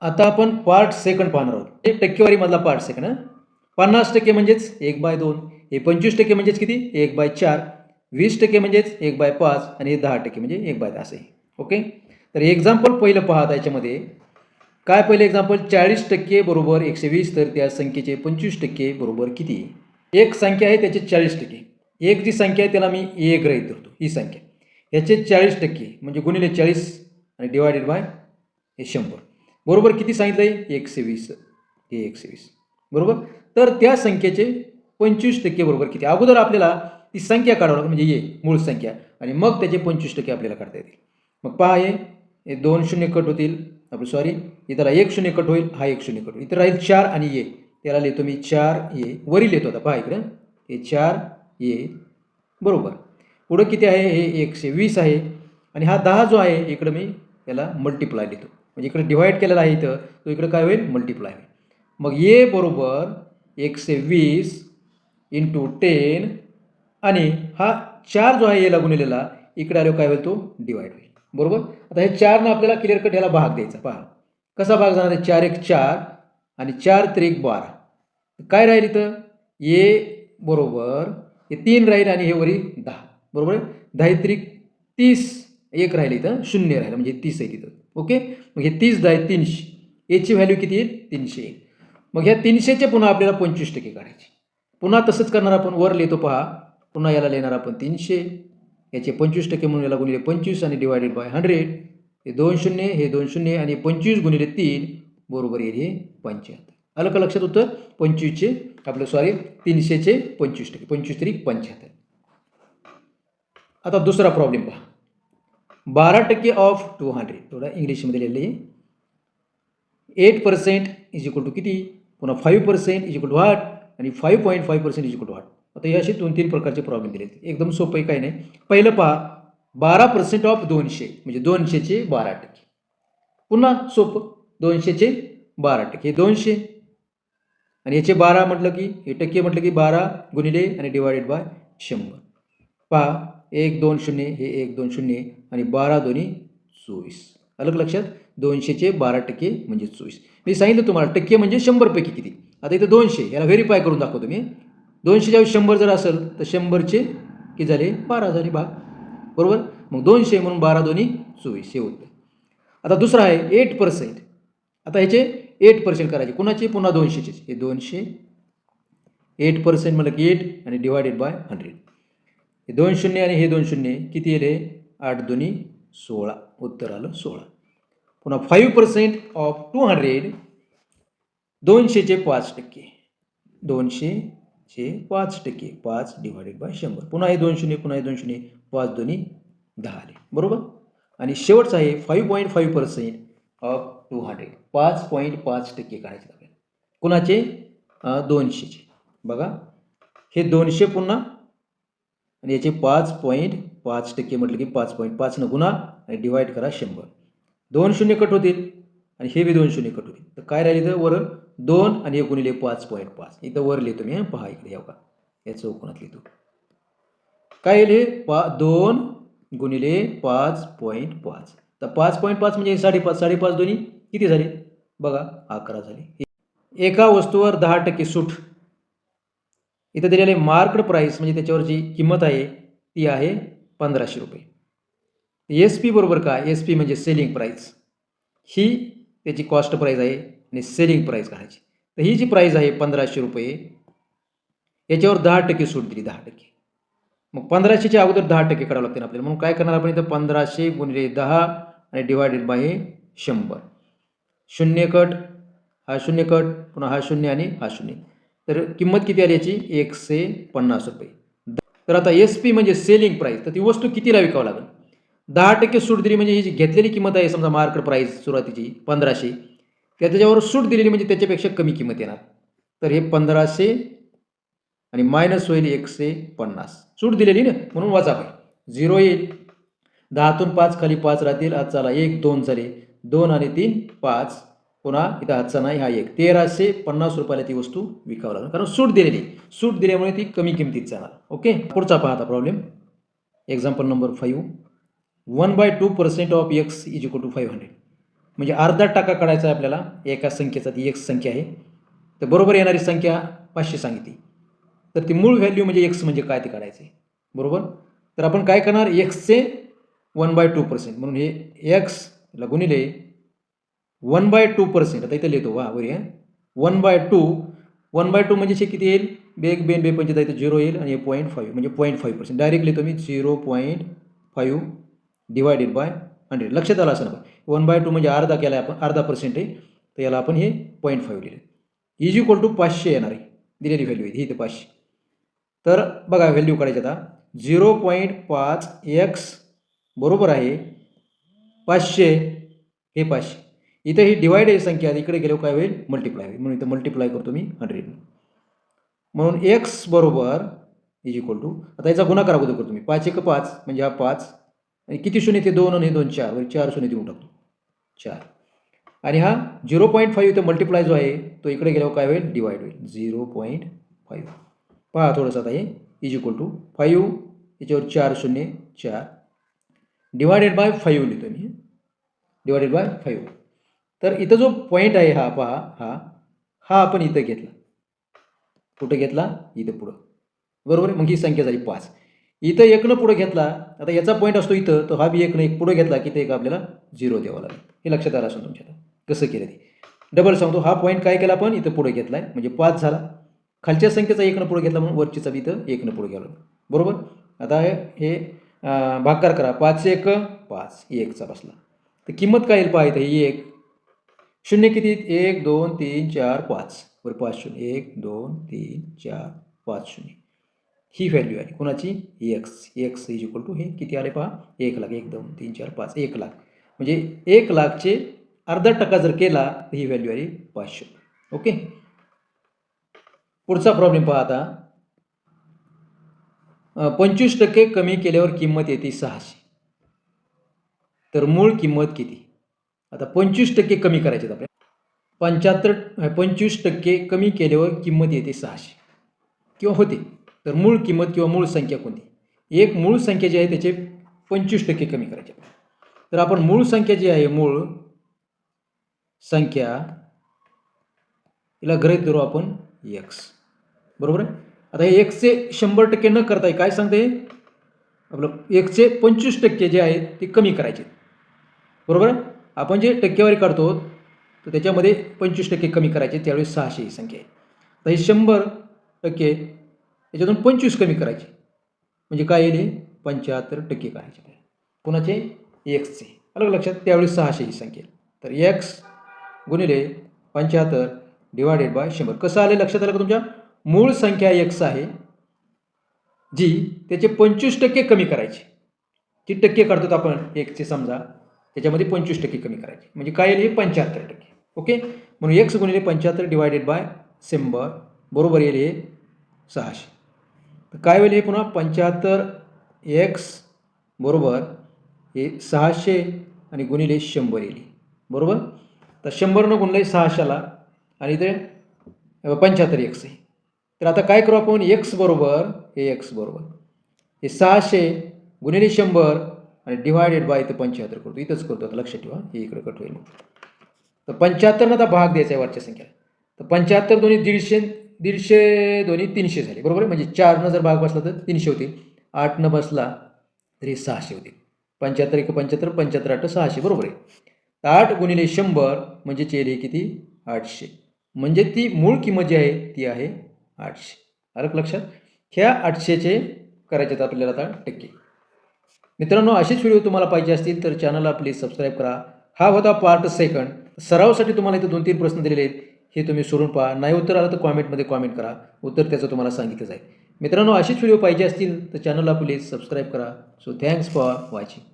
आता आपण part second पाहणार आहोत. हे टक्केवारीमधला पार्ट सेकंड. 50% म्हणजेच 1/2. हे 25% म्हणजेच किती? 1/4. 20% म्हणजेच 1/5 आणि 10% म्हणजे 1/10 असं आहे. ओके. तर एक्झाम्पल पहिलं पहा. त्याच्यामध्ये काय पहिलं एक्झाम्पल 40% बरोबर 120, तर त्या संख्येचे 25% बरोबर किती? एक संख्या आहे त्याचे 40%. एक जी संख्या आहे त्याला मी ए गृहीत धरतो, ही संख्या. याचे 40% म्हणजे गुणिले 40 आणि डिवायडेड बाय हे 100 बरोबर किती सांगितलंय? 120. हे 120 बरोबर. तर त्या संख्येचे 25% बरोबर किती? अगोदर आपल्याला ती संख्या काढावं लागेल, म्हणजे ये मूळ संख्या, आणि मग त्याचे 25% आपल्याला काढता येतील. मग पहा, हे 2 शून्य कट होतील. आपलं सॉरी, इथं 1 शून्य कट होईल, हा 1 शून्य कट होईल. इथं राहील 4 आणि ये, त्याला लिहितो मी 4 वरील येतो. आता पहा इकडं, हे 4 बरोबर. पुढं किती आहे? हे 120 आहे, आणि हा 10 जो आहे इकडं मी याला मल्टिप्लाय लिहितो, म्हणजे इकडे डिवाइड केलेला आहे इथं, तो इकडे काय होईल? मल्टिप्लाय होईल. मग ये बरोबर 120 इंटू 10, आणि हा 4 जो आहे याला गुणिलेला इकडे आलो काय होईल? तो डिवाइड होईल. बरोबर. आता हे 4 आपल्याला क्लिअर कट ह्याला भाग द्यायचा. पहा कसा भाग जाणार आहे? 4 1 4 आणि 4 3 12. काय राहील इथं? ये बरोबर हे 3 राहील आणि हे वरी 10. बरोबर. 10 3 30, एक राहील इथं, 0 राहिलं म्हणजे 30 आहे तिथं. ओके. मग हे 30 10 300, याची व्हॅल्यू किती येईल? 300 येईल. मग ह्या 300चे पुन्हा आपल्याला 25% काढायचे. पुन्हा तसंच करणार आपण, वर लिहितो पहा. पुन्हा याला लिहिणार आपण 300, याचे 25% म्हणून याला गुणिले 25 आणि डिवायडेड बाय 100. हे 2 शून्य, हे 2 शून्य, आणि 25 गुणिले 3 बरोबर येईल हे 75. आलं का लक्षात? उत्तर 25चे आपलं सॉरी 300चे 25%, 25 3 75. आता दुसरा प्रॉब्लेम पहा. 12% ऑफ 200, थोडा इंग्लिशमध्ये लिहिलेलं आहे. 8% इज इक्वल टू किती? पुन्हा 5% इज इक्वल टू व्हॉट, आणि 5.5% इज इक्वल टू व्हॉट. आता हे असे 2-3 प्रकारचे प्रॉब्लेम दिले आहेत. एकदम सोपं आहे, काही नाही. पहिलं पहा, 12% ऑफ 200 म्हणजे 200चे 12%. पुन्हा सोपं, 200चे 12%, हे 200 आणि याचे 12 म्हटलं की, हे टक्के म्हटलं की 12 गुणिले आणि डिवायडेड बाय 100. पहा, 1 2 शून्य, हे 1 2 शून्य, आणि 12 दोन्ही 24. अलग लक्षात? 200चे 12% म्हणजे 24. मी सांगितलं तुम्हाला टक्के म्हणजे 100 पैकी किती. आता इथं 200, याला व्हेरीफाय करून दाखवतो मी. 200च्या 100 जर असेल तर 100चे किती झाले? 12 झाले भाग. बरोबर. मग 200 म्हणून 12 दोन्ही 24 हे होतं. आता दुसरा आहे 8%. आता ह्याचे 8% करायचे. कुणाचे? पुन्हा 200चे. हे 200, 8% म्हटलं की 8 आणि डिवायडेड बाय 100. हे 2 शून्य आणि हे 2 शून्य किती येईल? 8 दोन्ही 16. उत्तर आलं 16. पुन्हा 5% ऑफ 200, 200चे 5%, 200चे 5%, 5 डिवायडेड बाय 100. पुन्हा हे 2 शून्य, पुन्हा हे 2 शून्य, 5 दोन्ही 10 आले. बरोबर. आणि शेवटचा आहे 5.5% ऑफ 200, 5.5% काढायचे आपल्याला. कुणाचे? 200चे. बघा, हे 200 पुन्हा, आणि याचे 5.5% म्हटलं की 5.5 न गुणा आणि डिवाइड करा 100. 2 शून्य कट होतील आणि हे बी 2 शून्य कट होतील. तर काय राहील इथं? वर 2 आणि हे गुणिले 5.5. इथं वर लिहितो मी. पहा इकडे या, या चौकोनात लिहितो. काय येईल हे? 2 गुणिले 5.5. तर 5.5 म्हणजे 5.5, 5.5 दोन्ही किती झाले? बघा, 11 झाले. एका वस्तूवर 10% सूट. इथं दिलेले मार्क्ड प्राईस म्हणजे त्याच्यावर जी किंमत आहे ती आहे 1500 रुपये. एस पी बरोबर काय? एस पी म्हणजे सेलिंग प्राईस. ही त्याची कॉस्ट प्राईस आहे आणि सेलिंग प्राईस काढायची. तर ही जी प्राईस आहे 1500 रुपये, याच्यावर 10% सूट दिली, 10%. मग 1500च्या अगोदर 10% काढावं लागते आपल्याला. म्हणून काय करणार आपण इथं? 1500 गुणिले 10 आणि डिवायडेड बाय 100. शून्य कट, हा शून्य कट, पुन्हा हा शून्य आणि हा शून्य. तर किंमत किती आली याची? 150 रुपये. तर आता एस पी म्हणजे सेलिंग प्राईस. तर ती वस्तू कितीला विकावं लागेल? 10% सूट दिली म्हणजे ही जी घेतलेली किंमत आहे, समजा मार्केट प्राईस सुरुवातीची 1500, त्याच्यावर सूट दिलेली म्हणजे त्याच्यापेक्षा कमी किंमत येणार. तर हे 1500 आणि मायनस होईल 150. सूट दिलेली ना, म्हणून वजा होईल, 0 येईल. 10तून 5 खाली 5 राहतील. आज चला 1 2 झाले, 2 आणि 3 5. पुन्हा इथं हातचा नाही, हा 1. 1350 रुपयाला ती वस्तू विकावं लागणार, कारण सूट दिलेली. सूट दिल्यामुळे ती कमी किमतीत जाणार. ओके. पुढचा पाहता problem. Example number 5. 1/2% of x is equal to 500. म्हणजे अर्धा टक्का काढायचा आहे आपल्याला एका संख्येचा, ती x संख्या आहे. तर बरोबर येणारी संख्या 500 सांगितली. तर ती मूळ व्हॅल्यू म्हणजे x म्हणजे काय ते काढायचं आहे. बरोबर. तर आपण काय करणार, एक्सचे 1/2% म्हणून हे x ला गुणिले 1/2%. आता इथं लिहितो वर 1/2 म्हणजे किती येईल, बेग बेन बे पंचे इथं 0 येईल आणि 0.5 म्हणजे 0.5%. डायरेक्ट लिहितो मी 0.5 डिवायडेड बाय 100. लक्षात आलं असं ना. 1/2 म्हणजे अर्धा केला आपण, अर्धा पर्सेंट आहे. तर याला आपण हे 0.5 लिहिलं. इज इक्वल टू 500 येणार आहे, दिलेली व्हॅल्यू आहे ही इथे 500. तर बघा व्हॅल्यू काढायची आता 0.5x बरोबर आहे 500, हे 500. इथे ही डिवाइड आहे संख्या, इकडे गेल्यावर काय होईल, मल्टिप्लाय होईल. म्हणून इथं मल्टिप्लाय करतो मी 100. म्हणून x बरोबर इज इक्वल टू, आता याचा गुणाकार अगोदर करतो मी. 5 1 5 म्हणजे हा 5 आणि किती शून्य ते 2 आणि हे 2 4, 4 शून्य देऊन टाकतो 4. आणि हा 0.5 इथं मल्टिप्लाय जो आहे तो इकडे गेल्यावर काय होईल, डिवाइड होईल 0.5. पहा थोडंसं आता हे इज इक्वल टू 5 याच्यावर 4 शून्य 4 डिवायडेड बाय 5 लिहितो मी, डिवायडेड बाय 5. तर इथं जो पॉईंट आहे हा पहा, हा आपण इथं घेतला. कुठे घेतला, इथं पुढं. बरोबर आहे. मग ही संख्या झाली 5. इथं 1 पुढे घेतला, आता याचा पॉईंट असतो इथं, तर हा बी 1 पुढे घेतला की ते एक आपल्याला 0 द्यावा लागेल. हे लक्षात आलं असेल तुमच्या कसं केलं ते. डबल सांगतो, हा पॉईंट काय केला आपण इथं पुढे घेतलाय म्हणजे 5 झाला. खालच्या संख्येचा 1 पुढे घेतला म्हणून वरचीचा बी इथं 1 पुढे गेला. बरोबर. आता हे भागाकार करा. 5 1 5, 1चा बसला. तर किंमत काय येईल पहा इथं, ही 1 शून्य किती 1 2 3 4 5 वर 5 शून्य 1 2 3 4 5 शून्य. ही व्हॅल्यू आहे कोणाची, एक्स इज इक्वल टू हे किती आले पहा, 1 लाख 1 2 3 4 5 1 लाख. म्हणजे 1 लाखचे अर्धा टक्का जर केला तर ही व्हॅल्यू आली 500. ओके. पुढचा प्रॉब्लेम पहा आता. 25% कमी केल्यावर किंमत येते 600. तर मूळ किंमत किती. आता 25% कमी करायचे आपल्याला. 25% कमी केल्यावर किंमत येते 600 किंवा होते. तर मूळ किंमत किंवा मूळ संख्या कोणती. एक मूळ संख्या जी आहे त्याचे 25% कमी करायचे. तर आपण मूळ संख्या जी आहे, मूळ संख्या हिला गृहीत धरू आपण x. बरोबर आहे. आता हे एक्सचे 100% न करताय काय सांगते, आपलं एक्सचे 25% जे आहेत ते कमी करायचे. बरोबर. आपण जे टक्केवारी काढतो तर त्याच्यामध्ये 25% कमी करायचे, त्यावेळेस 600 ही संख्या आहे. आता हे 100% याच्यातून 25 कमी करायचे म्हणजे काय येईल, 75% काढायचे. कोणाचे, एक्सचे. अलग लक्षात. त्यावेळेस 600 ही संख्या. तर एक्स गुणिले 75 डिवायडेड बाय 100. कसं आलं लक्षात आलं का तुमच्या. मूळ संख्या एक्स आहे जी त्याचे 25% कमी करायची. ती टक्के काढतो आपण एक्सचे समजा, त्याच्यामध्ये 25% कमी करायचे म्हणजे काय येईल, 75%. ओके. म्हणून एक्स गुणिले 75 डिवायडेड बाय 100 बरोबर येईल हे 600. तर काय होईल हे पुन्हा 75x बरोबर हे 600 आणि गुणिले 100 येईल. बरोबर. तर 100 गुणले 600ला आणि ते 75x आहे. तर आता काय करू आपण, x बरोबर हे x बरोबर हे 600 गुणिले 100 आणि डिवायडेड बाय इथं 75 करतो. इथंच करतो आता लक्षात ठेवा, हे इकडे कट होईल. तर 75 आता भाग द्यायचा आहे वरच्या संख्या. तर 75 दोन्ही 150, 150 दोन्ही 300 झाले. बरोबर आहे. म्हणजे 4 जर भाग बसला तर 300 होतील, 8 बसला तरी 600 होतील. 75 1 75 75 8 600. बरोबर आहे. 8 गुणिले 100 म्हणजे चेले किती, 800. म्हणजे ती मूळ किंमत जी आहे ती आहे 800. आलं लक्षात. ह्या 800चे करायचे आपल्याला आता टक्के. मित्रांनो, असेच व्हिडिओ तुम्हाला पाहिजे असतील तर चॅनलला प्लीज सबस्क्राईब करा. हा होता पार्ट सेकंड. सरावासाठी तुम्हाला इथे 2-3 प्रश्न दिलेले आहेत, हे तुम्ही सोडून पहा. नाही उत्तर आलं तर कॉमेंटमध्ये कॉमेंट करा, उत्तर त्याचं तुम्हाला सांगितलं जाईल. मित्रांनो, असेच व्हिडिओ पाहिजे असतील तर चॅनलला प्लीज सबस्क्राईब करा. So thanks for watching.